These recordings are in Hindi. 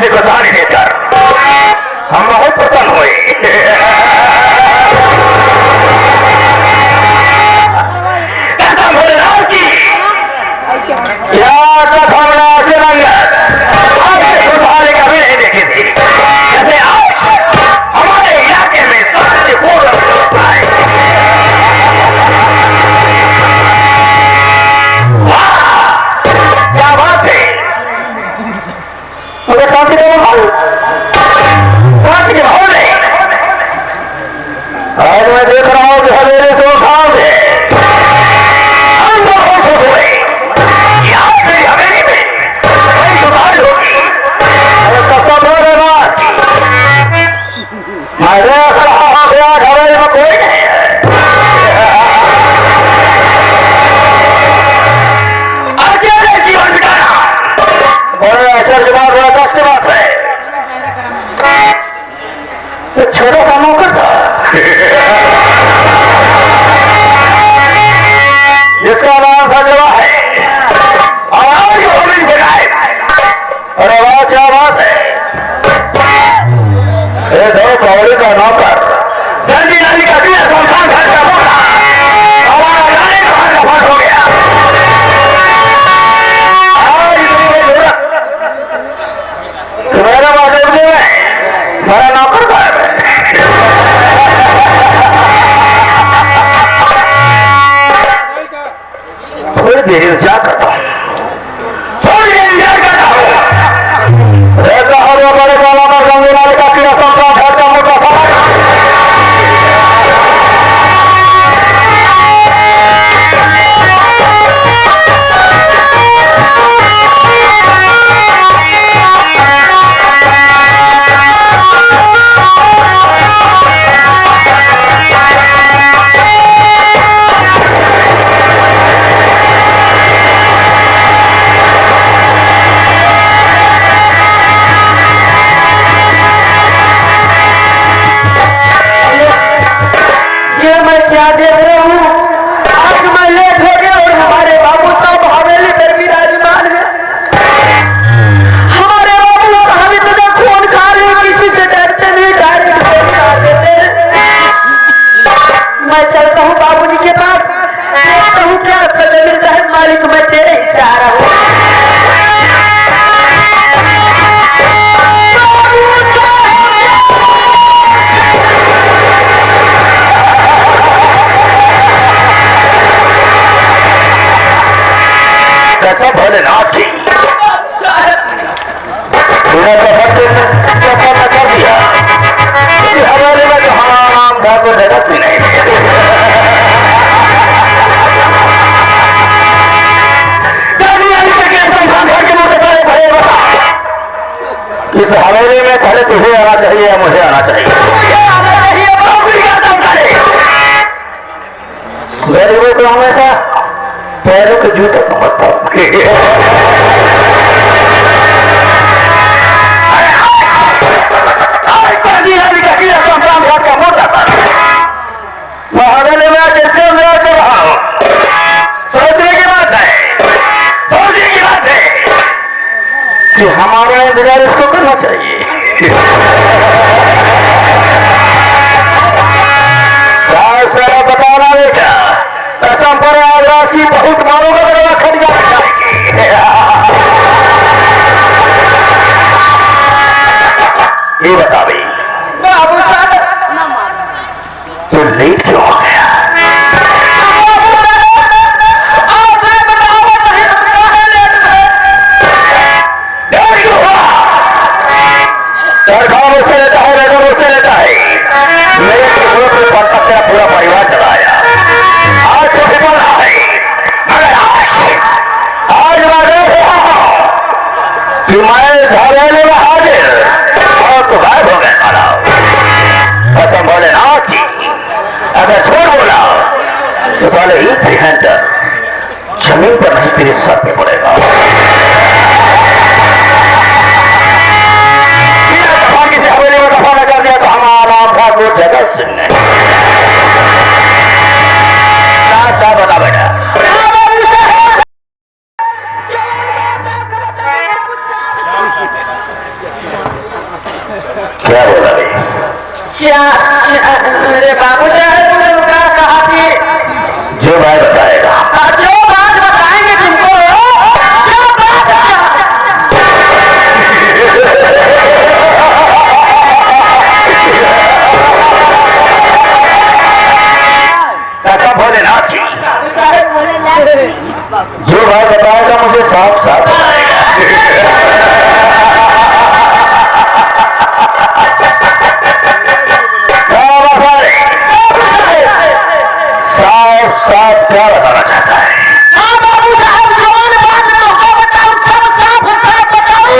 बाबूजी को साड़ी देकर हम बहुत प्रसन्न हुए। कसम भोलेनाथ की यार कथमना से रंगत आगे खुशहाली कभी नहीं देखी थी जैसे आज हमारे इलाके में शांतिपूर्ण होता है। क्या बात है, मुझे शांति के माहौल नहीं। आज मैं देख रहा हूँ कि हवेली से खास है हम सब बहुत खुश हुए। यहाँ मेरी हवेली में बड़ी खुशहाली होगी। कसम है बात की, मैं देख रहा हूँ कि आज हवेली में कोई नहीं है। अकेले जीवन बिताना बड़े असर के बाद बड़ा कष्ट की बात है। छोटा सा नौकर था जिसका नाम संजवा है और आज होली से गायब। अरे वाह क्या बात है, ये दो कौड़ी का नौकर जल्दी नाली का दिया शमशान घर का बोला हमारा जाने का फट हो गया। मेरा बात मेरा नौकर गायब है। थोड़ी देर इंतजार करता हूँ, थोड़ी देर इंतजार करता हूँ। देखता हूँ वो बड़े बाबा का गंगे नाले का कीड़ा संसार घर का मोटा समाज। कसम भोलेनाथ की तूने तो कर दिया इसी हवाले में जो हमारा नाम ठाकुर जगत सिंह नहीं इस हवेली में खड़े तुझे आना चाहिए या मुझे आना चाहिए? गरीबों को हमेशा पैरों के जूते समझता हूँ। हवेली में जैसे मैं कर रहा हूँ सोचने की बात है कि हमारा इंतजार इसको करना चाहिए। साहब सारा बताना बेटा कसम पर आज रात की बहुत मानों का दरवाजा खरीदा जाएगी। ये बता भाई बाबू साहब तो लेट क्यों हो गया? सरकार उससे लेता है, नगर उससे लेता है। मेरे तेरा पूरा परिवार चलाया। आज तो विफल रहा है, मगर आज मैं देख रहा हूं कि मैं इस हवेली में हाजिर और तो गायब हो गए साला। कसम भोलेनाथ की अगर छोड़ बोला तो साले एक भी हैंडल जमीन पर नहीं तेरे सर पे पड़ेगा। हवेली में दफा लगा दिया तो हमारा नाम ठाकुर जगत सिंह ने। बता बेटा अरे बाबू साहब तुमने कहा थी जो भाई बताएगा, जो बात बताएंगे तुमको सब बात कसम भोलेनाथ की, साहब भोलेनाथ जो भाई बताएगा मुझे साफ साफ बताएगा। साफ साफ क्या बताना चाहता है? हाँ बाबू साहब जवान बात तो बताओ, सब साफ साफ बताओ।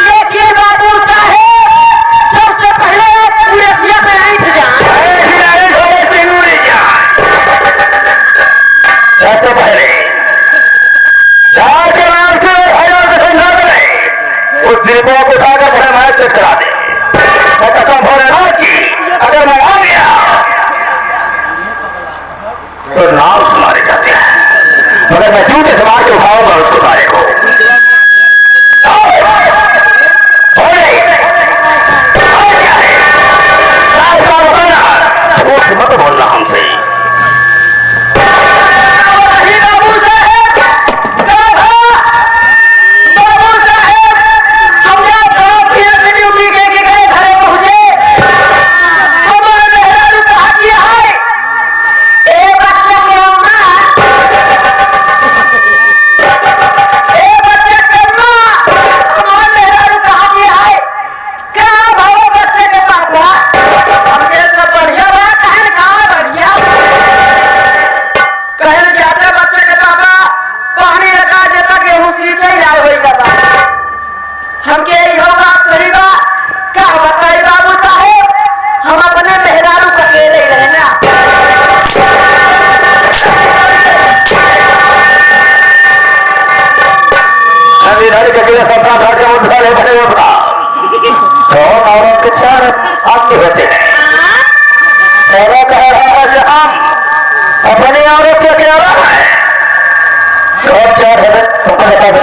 लेकिन बाबू साहब सबसे पहले उड़सिया पे आई थी सबसे पहले के नाम से उस दिलीपों को उठाकर मुझे मैच चेक करा दे। मैं कसम भोलेनाथ की, अगर मैं आ गया तो नाम सुनारे जाते हैं, मगर मैं जूते से मार के उठाऊंगा उसको सारे को। झूठ मत बोलना हमसे। होते हैं कह रहा है कि हम अपनी औरत के क्या रहा है सब चार है तुमको बता दे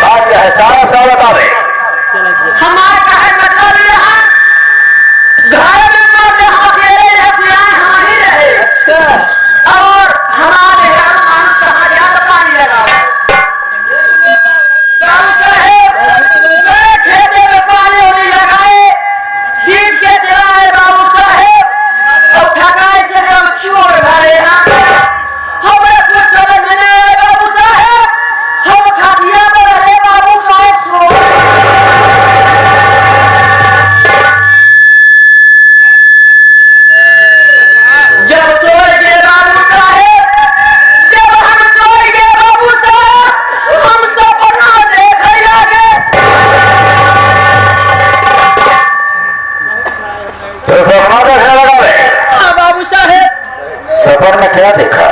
बात क्या है सारा सा बता दे हमारा क्या है मतलब यहाँ घर में मर्द हम अकेले रसियान हम ही रहे और हमारे यहाँ कहा गया तो पानी लगाओ खेते में पानी होने लगाए सीट के चलाए बाबू साहेब और थकाए से हम चोर भरे हमें कुछ समझ में नहीं आए बाबू साहेब हम खातिया में रहे बाबू साहेब सो जब सोए गए बाबू साहेब जब हम सोए गए बाबू साहेब हम सपना देखे लगे तो सपना देखने लगा रे हाँ बाबू साहेब सपन में क्या देखा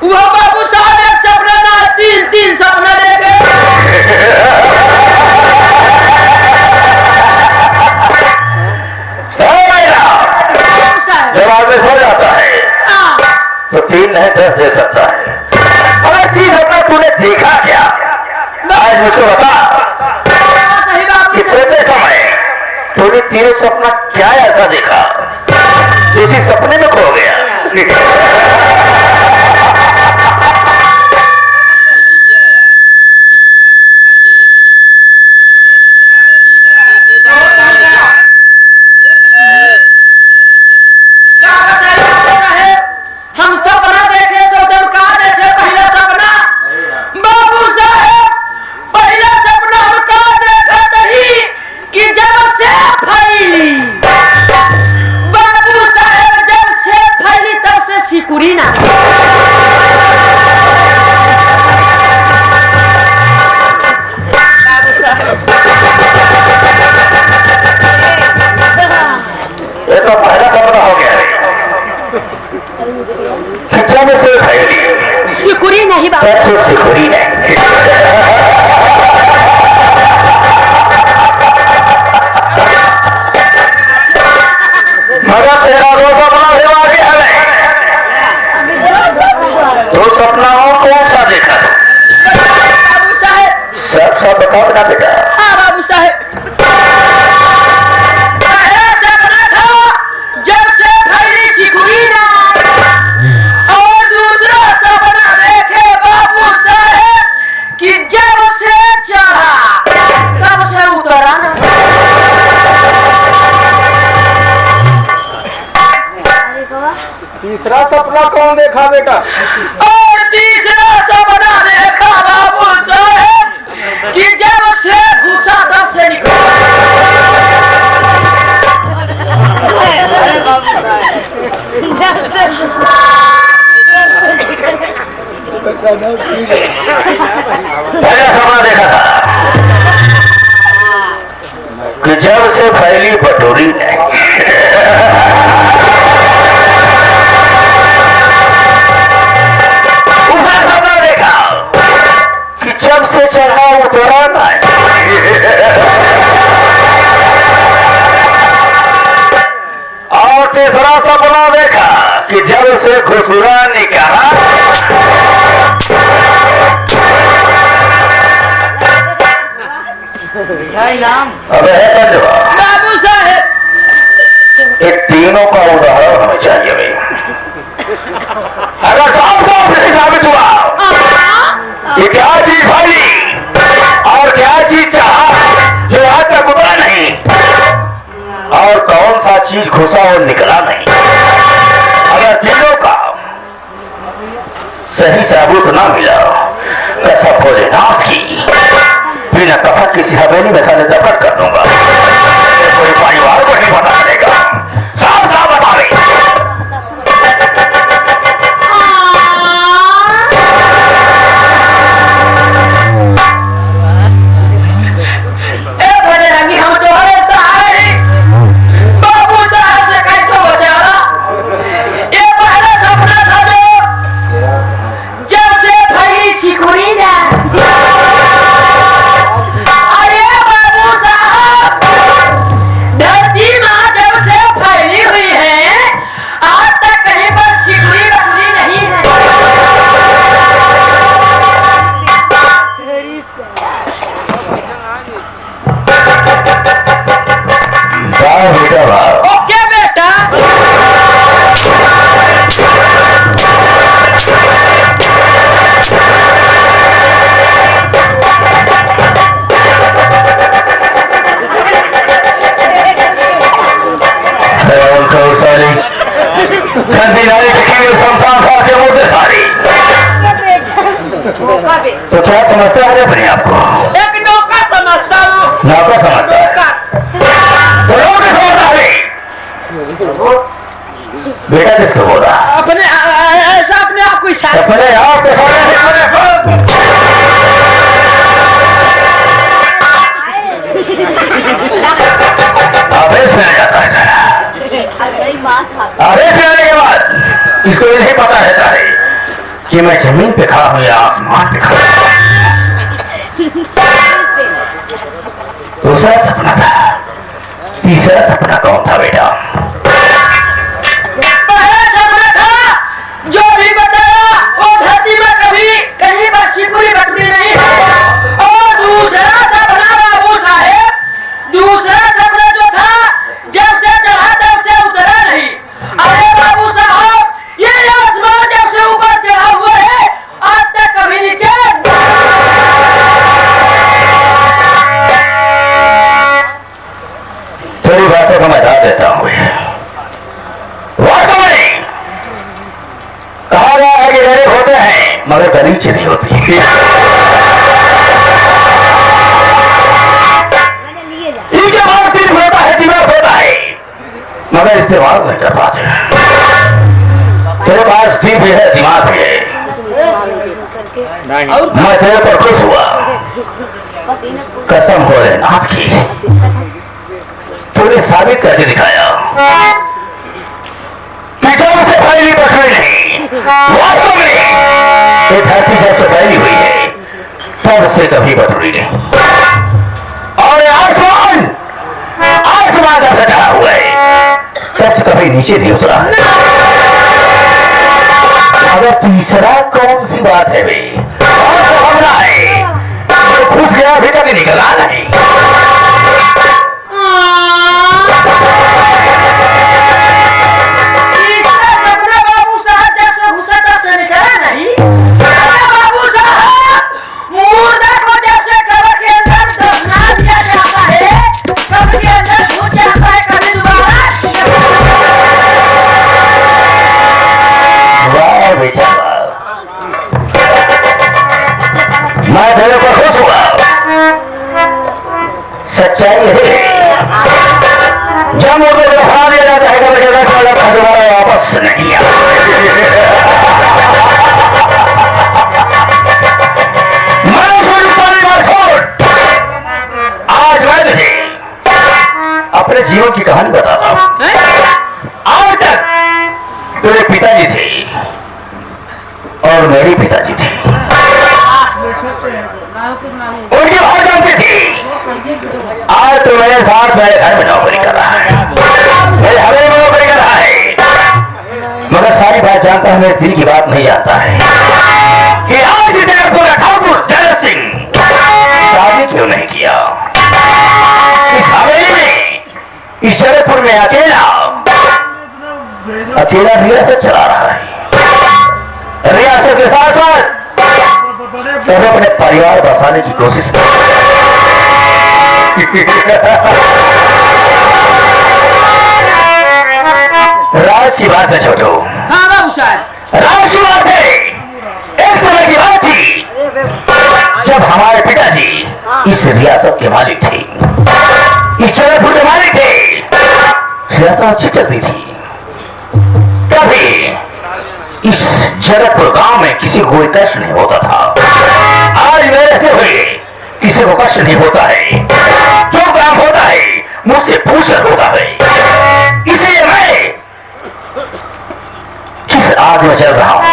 वो बाबू साहब एक सपना ना तीन तीन सपना देखे बाबू साहब जब आदमी सो जाता है हाँ तो 3 नहीं 10 दे सकता है अगर 30 अपना तूने देखा क्या आज मुझको बता सही बाबू कि साहब सोते समय तूने तीनों सपना क्या ऐसा देखा इसी सपने में खो गया क्या बताइए बाबू साहब हम सपना देखे सोचम का देखे पहला सपना बाबू साहब पहला सपना हम का देखत ही कि जब से फैली बाबू साहब जब से फैली तब से सिकुड़ी ना बाबू साहब ये तो पहला सपना हो गया रे खिंचा में से फैली सिकुड़ी नहीं बाबू तब से सिकुड़ी है मगर तेरा दो सपना भी आगे है दो सपना और कौन सा देखा बाबू साहब सब बेटा। और तीसरा सपना देखा बाबू साहेब कि जब से घुसा तब से निकला। पहला सपना देखा था कि जब से फैली बटोरी नहीं। दूसरा सपना देखा कि जब से चढ़ा उतरा नहीं। और तीसरा सपना देखा कि जब से खुसुरा निकाला। अबे है संजवा बाबू साहेब ये तीनों का उदाहरण हमें चाहिए भाई। अगर साफ साफ नहीं साबित हुआ कि क्या चीज भाई और क्या चीज चाहा जो आज तक उतरा नहीं और कौन सा चीज घुसा और निकला नहीं, अगर तीनों का सही साबुत ना मिला कसम भोलेनाथ की बिना कफन किसी हवेली में साले दफन कर दूंगा। कोई परिवार को नहीं पता चलेगा। साफ साफ बता रही। ए बड़े रंगी हम तुम्हारे सहारे बाबू साहब से कैसे हो जा रहा। ये पहला सपना था जो जब से भई सिकुड़ी ना। अरे बाबू साहब धरती माँ जब से फैली हुई है आज तक कहीं पर सिकुड़ी बंदी नहीं है। वाह बेटा वाह। ओके बेटा सारी गंदी नाली टिकी शमशान खा के बोलते सारी। तो क्या समझते हैं अपने आप को? एक नौका समझता हूँ। नौका समझता है। तो लोग नहीं समझता है। बेटा किसको बोला? अपने ऐसा अपने आप को इशारा। अपने आप के सामने आवेश में आ जाता है सारा। आवेश में आने के बाद इसको यही पता रहता है कि मैं जमीन पे खड़ा हूं या आसमान पे खड़ा हूं। दूसरा सपना था। तीसरा सपना कौन था बेटा? पहला सपना था जो भी बताया वो धरती में कभी कहीं पर सिकुड़ी बटरी नहीं है। और दूसरा सपना बाबू साहेब दूसरा सपना जो था जब से चढ़ा तब से उतरा नहीं। अरे बाबू साहब ये आसमान जब से ऊपर चढ़ा हुआ है आज तक कभी नीचे। थोड़ी बातों को मैं बता देता हूँ। वास्तव में कहा गया है कि गरीब होते हैं मगर गलीचे नहीं होती। इनके पास दिल होता है, दिमाग होता है मगर इस्तेमाल नहीं कर पाते। तेरे पास दिल भी है, दिमाग भी है। मैं तेरे पर खुश हुआ। कसम भोलेनाथ की तूने साबित करके दिखाया कि जब से फैली बटोरी नहीं। वास्तव में ये धरती जब से फैली हुई है तब से कभी बटोरी नहीं। और ये आसमान जब से चढ़ा हुआ है तब से कभी नीचे नहीं उतरा। अगर तीसरा कौन सी बात है भाई? और तो हमला है जो घुस गया अभी तक निकला नहीं। तीसरा सपना बाबू साहब जब से घुसा तब से निकला नहीं। अरे बाबू साहब मुर्दा को जब से कब्र के अंदर दफना दिया जाता है कब्र के अंदर घुस जाता है कभी दोबारा। वाह बेटा सच्चाई है जब मुझे दफना दिया जाता है कभी जगह चला जाता है दोबारा वापस नहीं आता। आज मैं तुझे अपने जीवन की कहानी बताता हूं। आज तक तेरे पिताजी थे और मेरे पिताजी थे, उनकी बहुत जानती थी। आज तो मेरे साथ मेरे घर में नौकरी कर रहा है, मेरे हवेली में नौकरी कर रहा है, मगर सारी बात जानता है, मेरे दिल की बात नहीं जानता है कि आज इसे ठाकुर जय सिंह शादी क्यों नहीं किया। इस हवेली में इस जयपुर में अकेला रियासत चला रहा है, रियासत के साथ साथ तो अपने परिवार बसाने की कोशिश कर राज की बात है छोटू। हाँ बाबू साहब, राज की बात है। एक समय की बात थी जब हमारे पिताजी इस रियासत के मालिक थे, इस जयपुर के मालिक थे, रियासत अच्छी चलती थी। तभी इस जयपुर गांव में किसी को कोई कष्ट नहीं होता था। आज मैं रहते हुए किसी को कष्ट नहीं होता है, जो काम होता है मुझसे पूछकर होता है। इसलिए मैं किस आग में चल रहा हूं,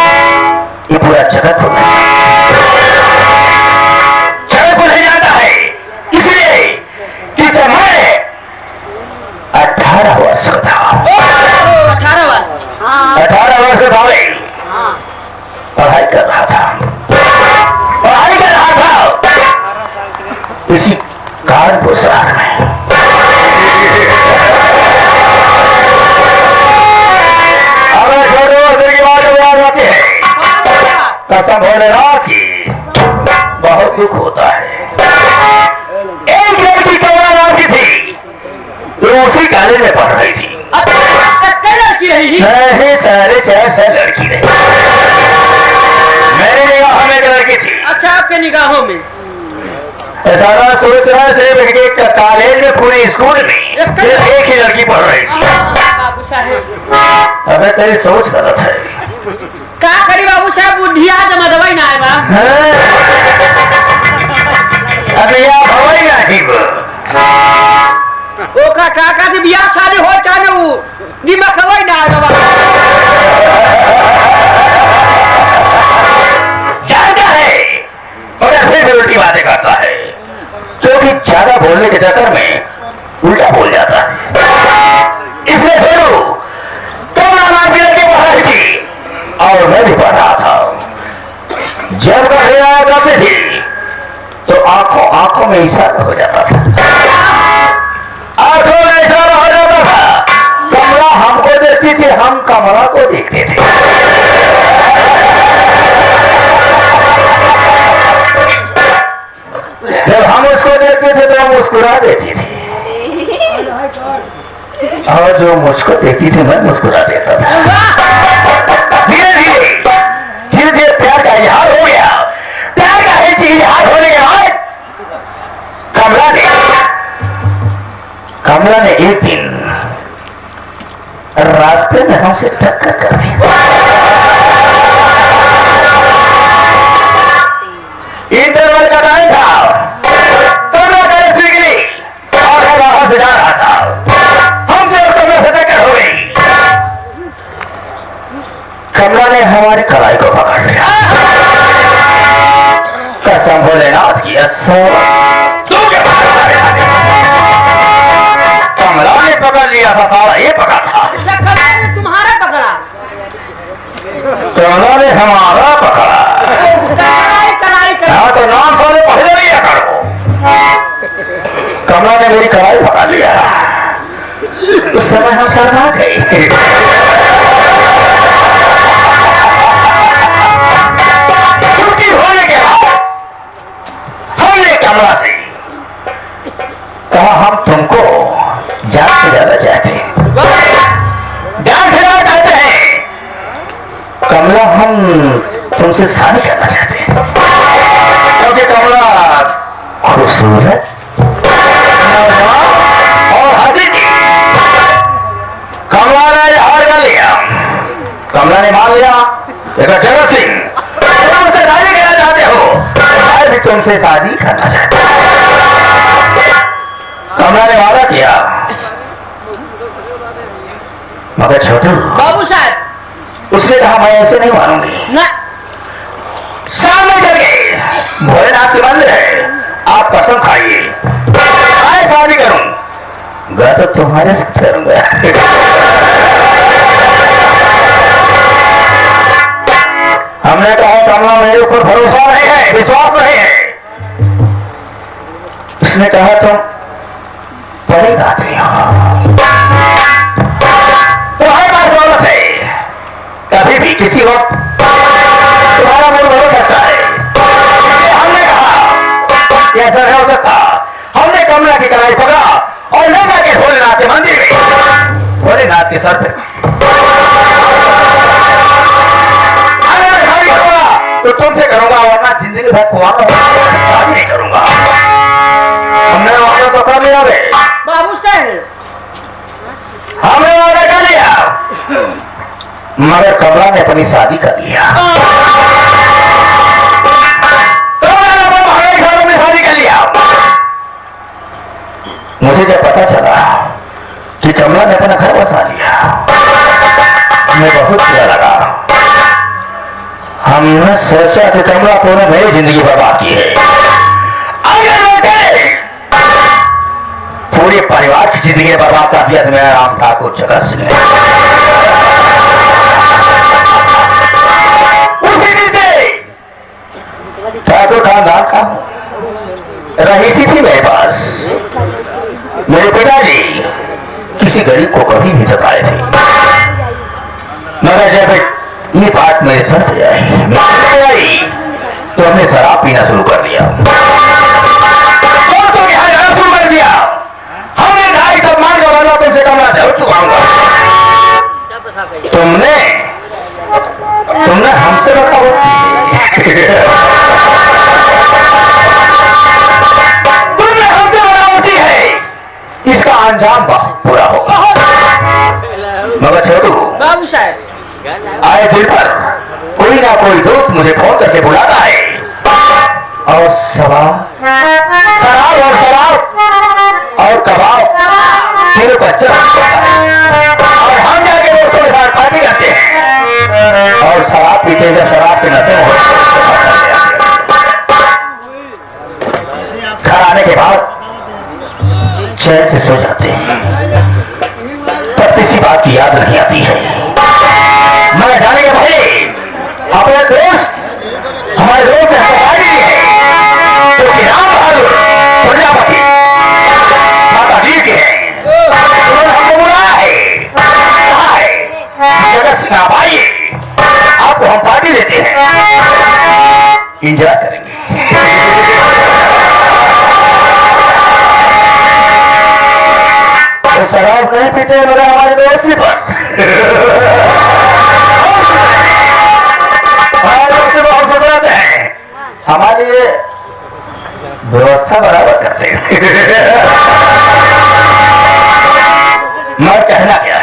ये पूरा जगत को नहीं जाता है। इसलिए कि जब मैं 18 वर्ष का था, 18 वर्ष 18 वर्ष का था, पढ़ाई कर रहा था, इसी कानपुर शहर में। हमें छोटे वर्ष की बात याद आती है, कसम भोलेनाथ की बहुत दुख होता है। एक लड़की कमला नाम की थी, वो उसी कॉलेज में पढ़ रही थी। लड़की रही नहीं, सारे 4 लड़की रही, मेरी निगाह में एक लड़की थी। अच्छा, आपके निगाहों में सारा सोच रहा है सिर्फ एक कॉलेज में, पूरे स्कूल में सिर्फ एक ही लड़की पढ़ रही थी। बाबू साहब, अबे तेरी सोच गलत है। का करी बाबू साहब, बुद्धिया जमा दवाई ना है बा। अबे या भवाई ना ही ओ का दी बियाह शादी हो चाहे वो दिमाग खवाई ना है बा। जानता है मगर फिर भी उल्टी बातें करता है, क्योंकि ज्यादा बोलने के चक्कर में उल्टा बोल जाता है। इसलिए छोड़ो, कमला नाम की लड़की पढ़ रही थी और मैं भी पढ़ रहा था। जब वह करती थी तो आंखों में इशारा हो जाता था, आंखों में इशारा हो जाता था। कमला हमको देखती थी, हम कमला को देखते थे। जब हम उसको देखते थे तो हम मुस्कुरा देती थी, और जो मुझको देखती थी मैं मुस्कुरा देता था। धीरे धीरे प्यार का इजहार हो गया। प्यार का इजहार होने के बाद कमला ने एक दिन रास्ते में हमसे टक्कर कर दी। इंटरवल का टाइम था, कमला कॉलेज से निकली और मैं बाहर से जा रहा था। हमसे और कमला से टक्कर हो गई। कमला ने हमारी कलाई को पकड़ लिया। कसम भोलेनाथ की कमला ने पकड़ लिया था, सारा ये पकड़ा था। कमला ने तुम्हारा पकड़ा, कमला ने हमारा पकड़ा। हाँ तो नाम सारे पहले लिया करो। कमला ने मेरी कलाई पकड़ लिया। उस समय हम शर्मा गए। छुट्टी होने के बाद हमने कमला से कहा हम तुमको जान से ज्यादा चाहते हैं, जान से ज्यादा चाहते हैं। कमला हम तुमसे शादी करना चाहते हैं, क्योंकि कमला खूबसूरत, तुमसे शादी करना चाहता हूं। कमला ने वादा किया, मगर छोटू बाबू साहब उसने कहा मैं ऐसे नहीं मानूंगी। ना सामने चल गए, भोलेनाथ के मंदिर है, आप कसम खाइए मैं शादी करूंगा तो तुम्हारे साथ करूंगा। हमने कहा कमला मेरे ऊपर भरोसा नहीं है, विश्वास नहीं है। उसने कहा तुम बड़ी आदमी हो, तुम्हारे पास दौलत है, कभी भी किसी वक्त तुम्हारा मन बदल सकता है। हमने कहा ऐसा नहीं हो सकता। हमने कमला की कलाई पकड़ा और ले जाके भोलेनाथ के मंदिर में भोलेनाथ के सर पे तो तुमसे करूंगा, वरना जिंदगी भर कुआं शादी नहीं करूंगा। हमने वादा तो कर लिया बे बाबू साहब, हमने वादा कर लिया, मगर कमला ने अपनी शादी कर लिया। कमला ने अपने घरों में शादी कर लिया। मुझे जब पता चला कि कमला ने अपना घर बसा लिया, हमें बहुत बुरा लगा। हमने सोचा कि कमला तूने मेरी जिंदगी बर्बाद की है, पूरे परिवार की जिंदगी बर्बाद कर दिया मेरा राम ठाकुर जगत सिंह। उसी दिन से ठाकुर खानदान का रहीसी थी मेरे पास। मेरे पिताजी किसी गरीब को कभी नहीं सताए थे, मगर जब ये बात मेरे सर पे आई तो हमने शराब पीना शुरू कर दिया, दोस्तों के यहाँ जाना शुरू कर दिया। हमने ढाई सम्मान का वादा तुमसे कमला जरूर चुकाऊंगा। तुमने हमसे बताओ तुमने हमसे बराबरी है, इसका अंजाम बहुत बुरा होगा। मगर छोटू बाबू साहब आए दिल पर कोई ना कोई दोस्त मुझे फोन करके बुलाता है और शराब और कबाब फिर बच्चा और हम जाके दोस्तों के साथ पार्टी करते हैं और शराब पीते जब शराब के नशे में घर आने के बाद चैन से सो जाते हैं, पर किसी बात की याद नहीं आती है। मैं जाने के पहले अपने दोस्त हमारे दोस्त ने हमको पार्टी दी है, जो कि राम बहादुर प्रजापति माता वीर के हैं। उन्होंने हमको बुलाया है, कहा है जगत सिंह आप आइए, आपको हम पार्टी देते हैं, एंजॉय करेंगे। तो शराब नहीं पीते मगर हमारे दोस्ती पर हमारी व्यवस्था बराबर करते हैं। मैं कहना क्या